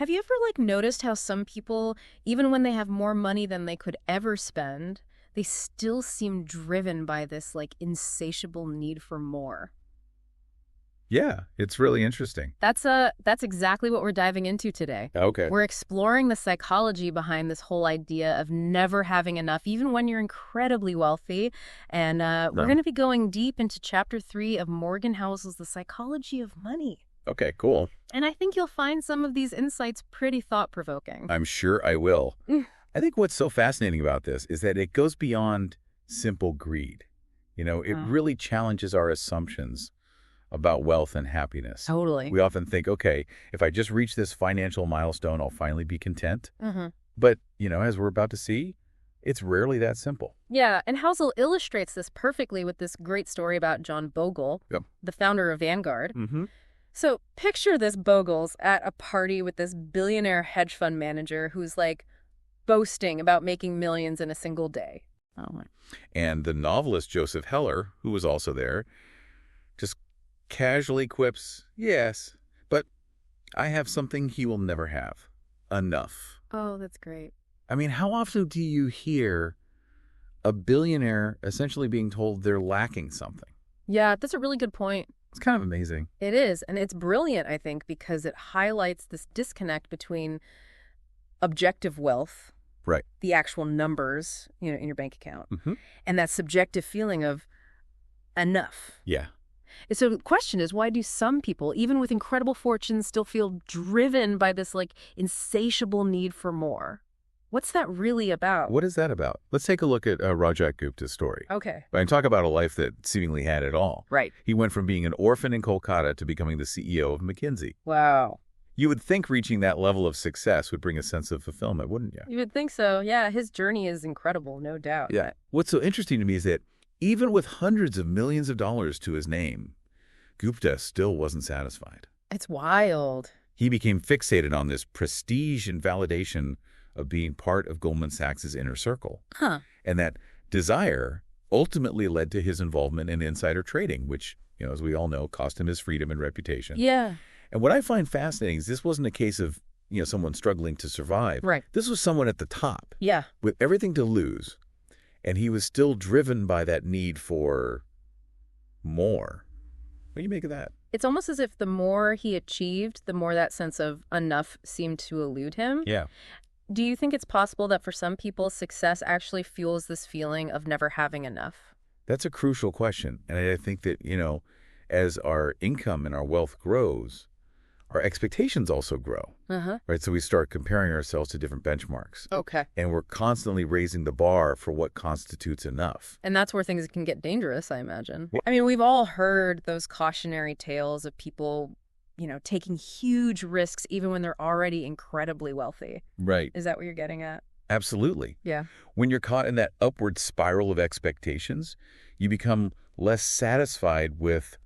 Have you ever noticed how some people, even when they have more money than they could ever spend, they still seem driven by this insatiable need for more? Yeah, it's really interesting. That's exactly what we're diving into today. Okay. We're exploring the psychology behind this whole idea of never having enough, even when you're incredibly wealthy. And we're going to be going deep into Chapter 3 of Morgan Housel's The Psychology of Money. Okay, cool. And I think you'll find some of these insights pretty thought-provoking. I'm sure I will. I think what's so fascinating about this is that it goes beyond simple greed. It really challenges our assumptions about wealth and happiness. Totally. We often think, okay, if I just reach this financial milestone, I'll finally be content. Mm-hmm. But, as we're about to see, it's rarely that simple. Yeah, and Housel illustrates this perfectly with this great story about John Bogle, the founder of Vanguard. Mm-hmm. So picture this Bogles at a party with this billionaire hedge fund manager who's boasting about making millions in a single day. Oh my. And the novelist Joseph Heller, who was also there, just casually quips, yes, but I have something he will never have. Enough. Oh, that's great. I mean, how often do you hear a billionaire essentially being told they're lacking something? Yeah, that's a really good point. It's kind of amazing. It is, and it's brilliant, I think, because it highlights this disconnect between objective wealth, right, the actual numbers, in your bank account, and that subjective feeling of enough. Yeah. So the question is, why do some people, even with incredible fortunes, still feel driven by this insatiable need for more? What's that really about? What is that about? Let's take a look at Rajat Gupta's story. Okay. And talk about a life that seemingly had it all. Right. He went from being an orphan in Kolkata to becoming the CEO of McKinsey. Wow. You would think reaching that level of success would bring a sense of fulfillment, wouldn't you? You would think so. Yeah, his journey is incredible, no doubt. Yeah. What's so interesting to me is that even with hundreds of millions of dollars to his name, Gupta still wasn't satisfied. It's wild. He became fixated on this prestige and validation of being part of Goldman Sachs' inner circle. Huh. And that desire ultimately led to his involvement in insider trading, which, as we all know, cost him his freedom and reputation. Yeah. And what I find fascinating is this wasn't a case of, someone struggling to survive. Right. This was someone at the top. Yeah. With everything to lose. And he was still driven by that need for more. What do you make of that? It's almost as if the more he achieved, the more that sense of enough seemed to elude him. Yeah. Do you think it's possible that for some people, success actually fuels this feeling of never having enough? That's a crucial question. And I think that, as our income and our wealth grows, our expectations also grow. Right? So we start comparing ourselves to different benchmarks. Okay. And we're constantly raising the bar for what constitutes enough. And that's where things can get dangerous, I imagine. I mean, we've all heard those cautionary tales of people, taking huge risks even when they're already incredibly wealthy. Right. Is that what you're getting at? Absolutely. Yeah. When you're caught in that upward spiral of expectations, you become less satisfied with,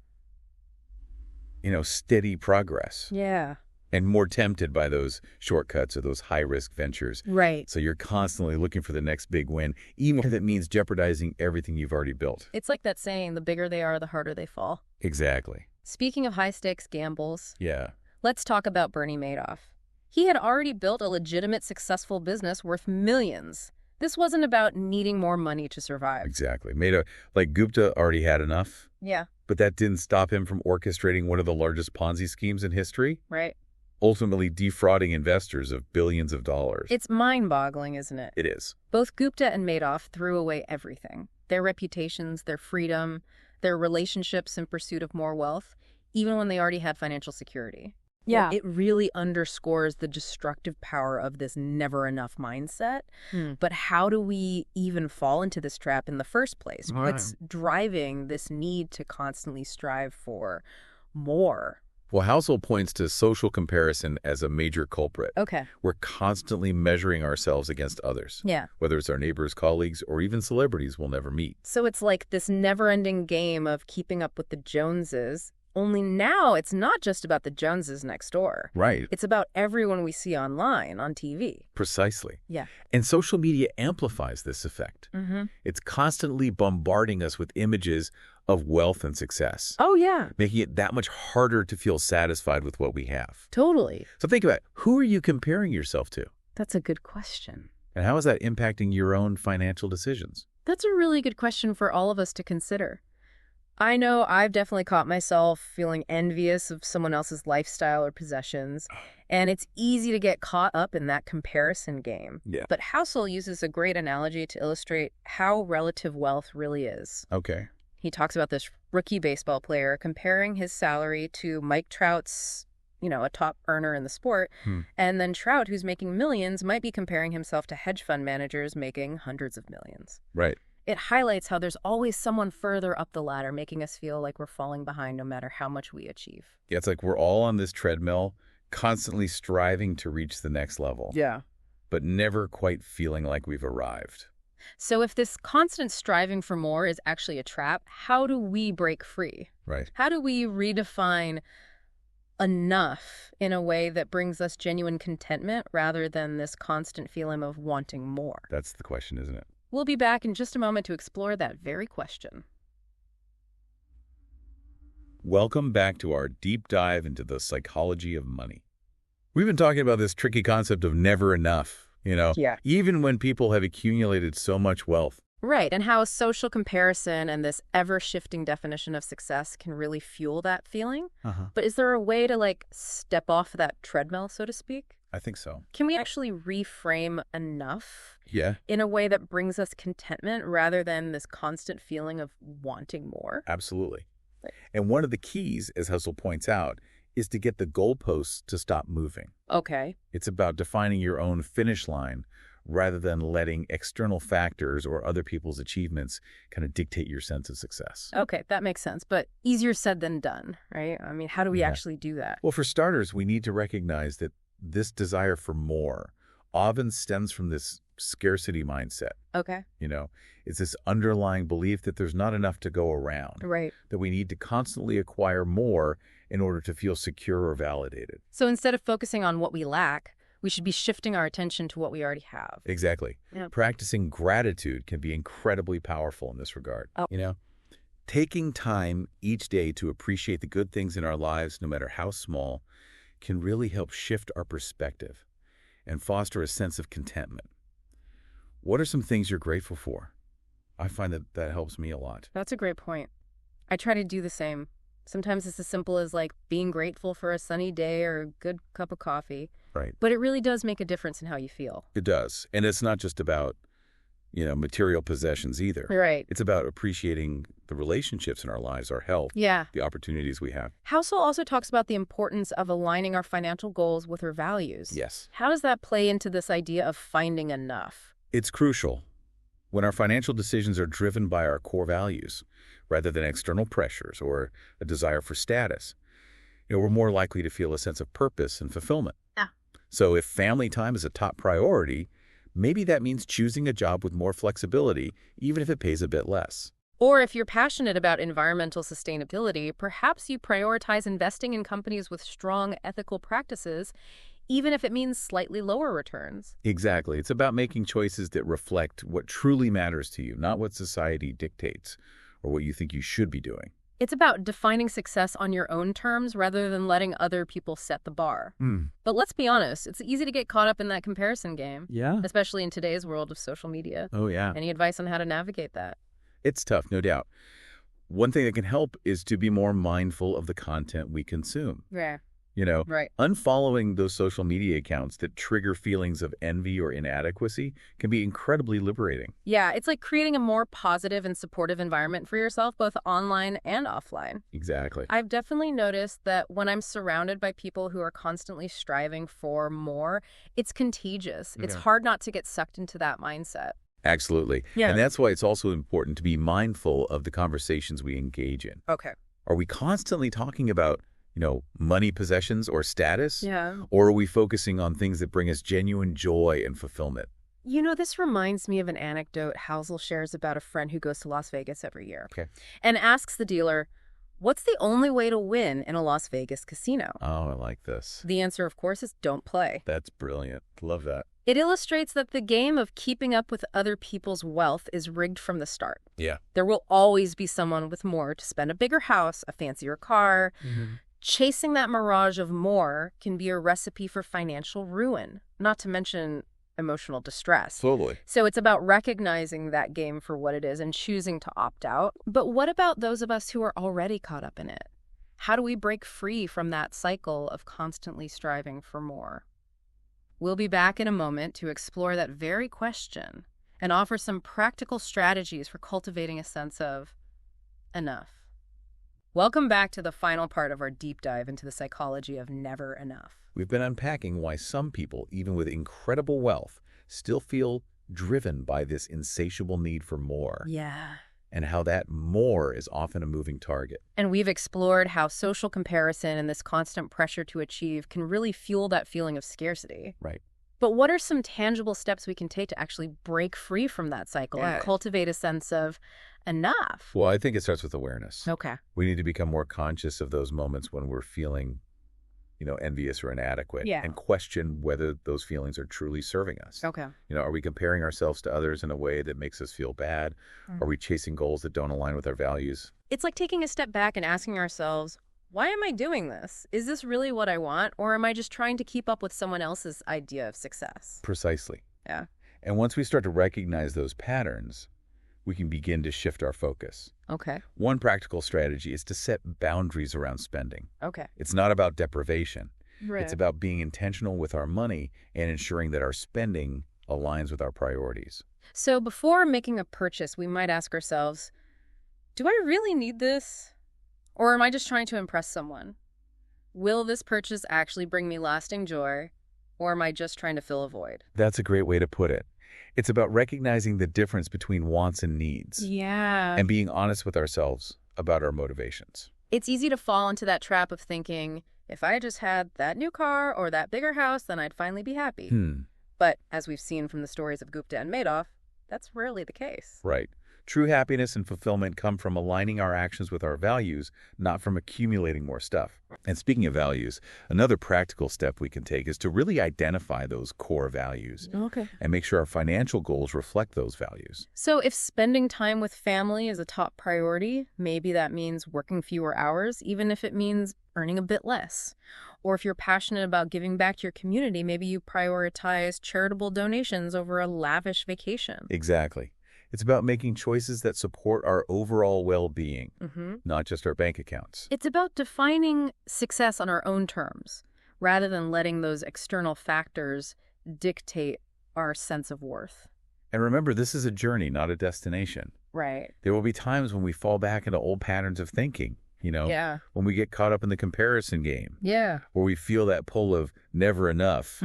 steady progress. Yeah. And more tempted by those shortcuts or those high-risk ventures. Right. So you're constantly looking for the next big win, even if it means jeopardizing everything you've already built. It's like that saying, the bigger they are, the harder they fall. Exactly. Speaking of high-stakes gambles, Yeah. let's talk about Bernie Madoff. He had already built a legitimate, successful business worth millions. This wasn't about needing more money to survive. Exactly. Gupta already had enough. Yeah. But that didn't stop him from orchestrating one of the largest Ponzi schemes in history. Right. Ultimately defrauding investors of billions of dollars. It's mind-boggling, isn't it? It is. Both Gupta and Madoff threw away everything. Their reputations, their freedom, their relationships in pursuit of more wealth, even when they already had financial security. Yeah. It really underscores the destructive power of this never-enough mindset. But how do we even fall into this trap in the first place? Right. What's driving this need to constantly strive for more? Well, Housel points to social comparison as a major culprit. Okay. We're constantly measuring ourselves against others. Yeah. Whether it's our neighbors, colleagues, or even celebrities we'll never meet. So it's like this never-ending game of keeping up with the Joneses. Only now it's not just about the Joneses next door. Right. It's about everyone we see online, on TV. Precisely. Yeah. And social media amplifies this effect. It's constantly bombarding us with images of wealth and success, Oh, yeah. making it that much harder to feel satisfied with what we have. Totally. So think about it. Who are you comparing yourself to? That's a good question. And how is that impacting your own financial decisions? That's a really good question for all of us to consider. I know I've definitely caught myself feeling envious of someone else's lifestyle or possessions, and it's easy to get caught up in that comparison game. Yeah. But Housel uses a great analogy to illustrate how relative wealth really is. Okay. He talks about this rookie baseball player comparing his salary to Mike Trout's, a top earner in the sport, and then Trout, who's making millions, might be comparing himself to hedge fund managers making hundreds of millions. Right. It highlights how there's always someone further up the ladder making us feel like we're falling behind no matter how much we achieve. Yeah, it's like we're all on this treadmill, constantly striving to reach the next level. Yeah. But never quite feeling like we've arrived. So if this constant striving for more is actually a trap, how do we break free? Right. How do we redefine enough in a way that brings us genuine contentment rather than this constant feeling of wanting more? That's the question, isn't it? We'll be back in just a moment to explore that very question. Welcome back to our deep dive into the psychology of money. We've been talking about this tricky concept of never enough, Yeah. even when people have accumulated so much wealth. Right, and how social comparison and this ever-shifting definition of success can really fuel that feeling. But is there a way to, step off that treadmill, so to speak? I think so. Can we actually reframe enough Yeah, in a way that brings us contentment rather than this constant feeling of wanting more? absolutely. Right. And one of the keys, as Hustle points out, is to get the goalposts to stop moving. Okay. It's about defining your own finish line rather than letting external factors or other people's achievements kind of dictate your sense of success. Okay, that makes sense, but easier said than done, right? I mean, how do we actually do that? Well, for starters, we need to recognize that this desire for more often stems from this scarcity mindset. Okay. It's this underlying belief that there's not enough to go around, Right. that we need to constantly acquire more in order to feel secure or validated. So instead of focusing on what we lack, we should be shifting our attention to what we already have. Exactly. Yeah. Practicing gratitude can be incredibly powerful in this regard. Oh. Taking time each day to appreciate the good things in our lives, no matter how small, can really help shift our perspective and foster a sense of contentment. What are some things you're grateful for? I find that helps me a lot. That's a great point. I try to do the same. Sometimes it's as simple as being grateful for a sunny day or a good cup of coffee. Right. But it really does make a difference in how you feel. It does. And it's not just about, material possessions either. Right. It's about appreciating the relationships in our lives, our health, Yeah. the opportunities we have. Housel also talks about the importance of aligning our financial goals with our values. Yes. How does that play into this idea of finding enough? It's crucial. When our financial decisions are driven by our core values, rather than external pressures or a desire for status, we're more likely to feel a sense of purpose and fulfillment. Yeah. So if family time is a top priority, maybe that means choosing a job with more flexibility, even if it pays a bit less. Or if you're passionate about environmental sustainability, perhaps you prioritize investing in companies with strong ethical practices, even if it means slightly lower returns. Exactly. It's about making choices that reflect what truly matters to you, not what society dictates or what you think you should be doing. It's about defining success on your own terms rather than letting other people set the bar. But let's be honest, it's easy to get caught up in that comparison game. Yeah. Especially in today's world of social media. Oh, yeah. Any advice on how to navigate that? It's tough, no doubt. One thing that can help is to be more mindful of the content we consume. Yeah. Right. Unfollowing those social media accounts that trigger feelings of envy or inadequacy can be incredibly liberating. Yeah, it's like creating a more positive and supportive environment for yourself, both online and offline. Exactly. I've definitely noticed that when I'm surrounded by people who are constantly striving for more, it's contagious. It's hard not to get sucked into that mindset. Absolutely. Yeah. And that's why it's also important to be mindful of the conversations we engage in. Okay. Are we constantly talking about money, possessions, or status? Yeah. Or are we focusing on things that bring us genuine joy and fulfillment? This reminds me of an anecdote Housel shares about a friend who goes to Las Vegas every year. Okay. And asks the dealer, What's the only way to win in a Las Vegas casino? Oh, I like this. The answer, of course, is don't play. That's brilliant. Love that. It illustrates that the game of keeping up with other people's wealth is rigged from the start. Yeah. There will always be someone with more to spend: a bigger house, a fancier car. Chasing that mirage of more can be a recipe for financial ruin, not to mention emotional distress. Totally. So it's about recognizing that game for what it is and choosing to opt out. But what about those of us who are already caught up in it? How do we break free from that cycle of constantly striving for more? We'll be back in a moment to explore that very question and offer some practical strategies for cultivating a sense of enough. Welcome back to the final part of our deep dive into the psychology of never enough. We've been unpacking why some people, even with incredible wealth, still feel driven by this insatiable need for more. Yeah. And how that more is often a moving target. And we've explored how social comparison and this constant pressure to achieve can really fuel that feeling of scarcity. Right. But what are some tangible steps we can take to actually break free from that cycle and cultivate a sense of enough? Well, I think it starts with awareness. Okay. We need to become more conscious of those moments when we're feeling, envious or inadequate, and question whether those feelings are truly serving us. Okay. Are we comparing ourselves to others in a way that makes us feel bad? Are we chasing goals that don't align with our values? It's like taking a step back and asking ourselves, why am I doing this? Is this really what I want? Or am I just trying to keep up with someone else's idea of success? Precisely. Yeah. And once we start to recognize those patterns, we can begin to shift our focus. Okay. One practical strategy is to set boundaries around spending. Okay. It's not about deprivation. Right. It's about being intentional with our money and ensuring that our spending aligns with our priorities. So before making a purchase, we might ask ourselves, do I really need this? Or am I just trying to impress someone? Will this purchase actually bring me lasting joy? Or am I just trying to fill a void? That's a great way to put it. It's about recognizing the difference between wants and needs. Yeah. And being honest with ourselves about our motivations. It's easy to fall into that trap of thinking, if I just had that new car or that bigger house, then I'd finally be happy. But as we've seen from the stories of Gupta and Madoff, that's rarely the case. Right. True happiness and fulfillment come from aligning our actions with our values, not from accumulating more stuff. And speaking of values, another practical step we can take is to really identify those core values. Okay. And make sure our financial goals reflect those values. So if spending time with family is a top priority, maybe that means working fewer hours, even if it means earning a bit less. Or if you're passionate about giving back to your community, maybe you prioritize charitable donations over a lavish vacation. Exactly. It's about making choices that support our overall well-being, not just our bank accounts. It's about defining success on our own terms, rather than letting those external factors dictate our sense of worth. And remember, this is a journey, not a destination. Right. There will be times when we fall back into old patterns of thinking, when we get caught up in the comparison game. Yeah. Where we feel that pull of never enough.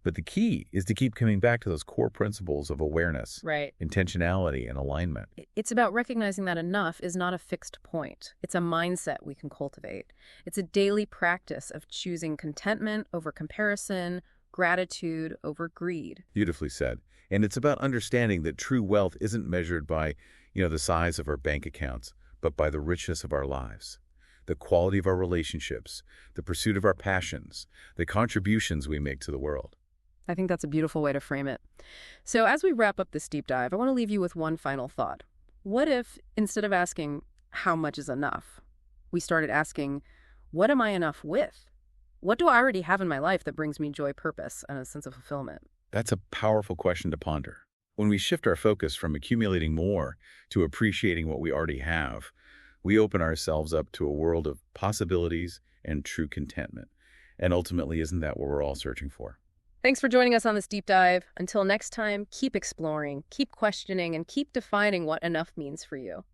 But the key is to keep coming back to those core principles of awareness, intentionality, and alignment. It's about recognizing that enough is not a fixed point. It's a mindset we can cultivate. It's a daily practice of choosing contentment over comparison, gratitude over greed. Beautifully said. And it's about understanding that true wealth isn't measured by, the size of our bank accounts, but by the richness of our lives, the quality of our relationships, the pursuit of our passions, the contributions we make to the world. I think that's a beautiful way to frame it. So as we wrap up this deep dive, I want to leave you with one final thought. What if, instead of asking, how much is enough, we started asking, what am I enough with? What do I already have in my life that brings me joy, purpose, and a sense of fulfillment? That's a powerful question to ponder. When we shift our focus from accumulating more to appreciating what we already have, we open ourselves up to a world of possibilities and true contentment. And ultimately, isn't that what we're all searching for? Thanks for joining us on this deep dive. Until next time, keep exploring, keep questioning, and keep defining what enough means for you.